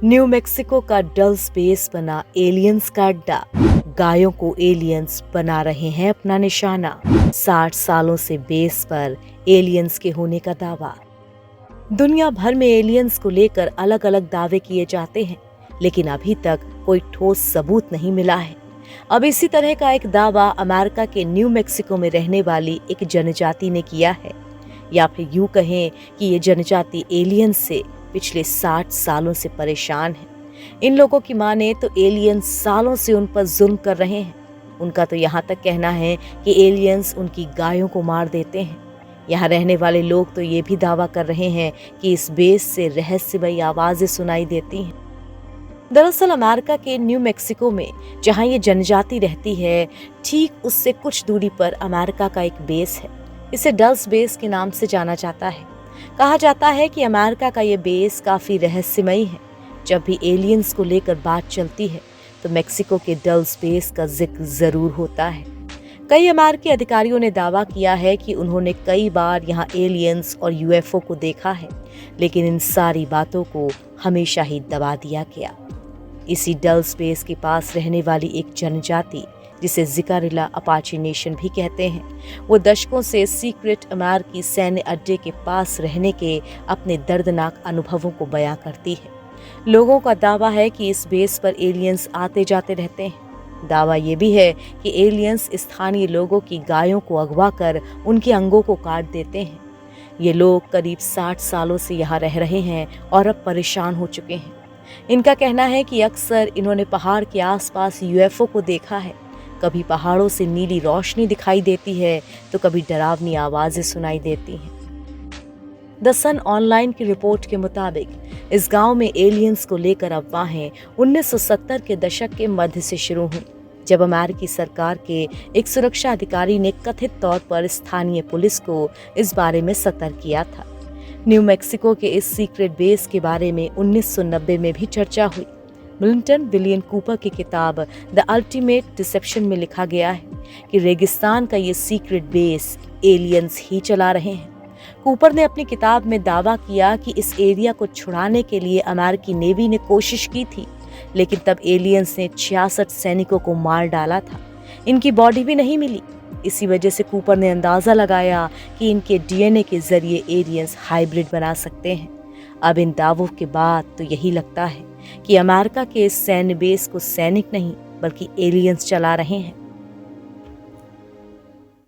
New Mexico का डल space बना aliens का अड्डा। गायों को एलियंस बना रहे हैं अपना निशाना। 60 सालों से बेस पर एलियंस के होने का दावा। दुनिया भर में एलियंस को लेकर अलग अलग दावे किए जाते हैं, लेकिन अभी तक कोई ठोस सबूत नहीं मिला है। अब इसी तरह का एक दावा अमेरिका के न्यू मेक्सिको में रहने वाली एक जनजाति ने किया है, या फिर यूं कहें कि ये जनजाति एलियंस से पिछले 60 सालों से परेशान है। इन लोगों की माने तो एलियंस सालों से उन पर जुल्म कर रहे हैं। उनका तो यहाँ तक कहना है कि एलियंस उनकी गायों को मार देते हैं। यहाँ रहने वाले लोग तो ये भी दावा कर रहे हैं कि इस बेस से रहस्यमयी आवाजें सुनाई देती हैं। दरअसल अमेरिका के न्यू मेक्सिको में जहाँ ये जनजाति रहती है, ठीक उससे कुछ दूरी पर अमेरिका का एक बेस है। इसे डल्स बेस के नाम से जाना जाता है। कहा जाता है कि अमेरिका का ये बेस काफी रहस्यमयी है। जब भी एलियंस को लेकर बात चलती है तो मेक्सिको के डल्स बेस का जिक्र जरूर होता है। कई अमेरिकी अधिकारियों ने दावा किया है कि उन्होंने कई बार यहाँ एलियंस और यूएफओ को देखा है, लेकिन इन सारी बातों को हमेशा ही दबा दिया गया। इसी डल स्पेस के पास रहने वाली एक जनजाति, जिसे जिकारिला अपाचे नेशन भी कहते हैं, वो दशकों से सीक्रेट अमेरिकी सैन्य अड्डे के पास रहने के अपने दर्दनाक अनुभवों को बयां करती है। लोगों का दावा है कि इस बेस पर एलियंस आते जाते रहते हैं। दावा ये भी है कि एलियंस स्थानीय लोगों की गायों को अगवा कर उनके अंगों को काट देते हैं। ये लोग करीब 60 सालों से यहाँ रह रहे हैं और अब परेशान हो चुके हैं। इनका कहना है कि अक्सर इन्होंने पहाड़ के आसपास यूएफओ को देखा है। कभी पहाड़ों से नीली रोशनी दिखाई देती है तो कभी डरावनी आवाजें सुनाई देती हैं। द सन ऑनलाइन की रिपोर्ट के मुताबिक इस गांव में एलियंस को लेकर अफवाहें 1970 के दशक के मध्य से शुरू हुई, जब अमेरिकी सरकार के एक सुरक्षा अधिकारी ने कथित तौर पर स्थानीय पुलिस को इस बारे में सतर्क किया था। न्यू मेक्सिको के इस सीक्रेट बेस के बारे में 1990 में भी चर्चा हुई। मिल्टन विलियम कूपर की किताब द अल्टीमेट डिसेप्शन में लिखा गया है कि रेगिस्तान का ये सीक्रेट बेस एलियंस ही चला रहे हैं। कूपर ने अपनी किताब में दावा किया कि इस एरिया को छुड़ाने के लिए अमेरिकी नेवी ने कोशिश की थी, लेकिन तब एलियंस ने 66 सैनिकों को मार डाला था। इनकी बॉडी भी नहीं मिली। इसी वजह से कूपर ने अंदाजा लगाया कि इनके डीएनए के जरिए एलियंस हाइब्रिड बना सकते हैं। अब इन दावों के बाद तो यही लगता है कि अमेरिका के इस सैन्य बेस को सैनिक नहीं बल्कि एलियंस चला रहे हैं।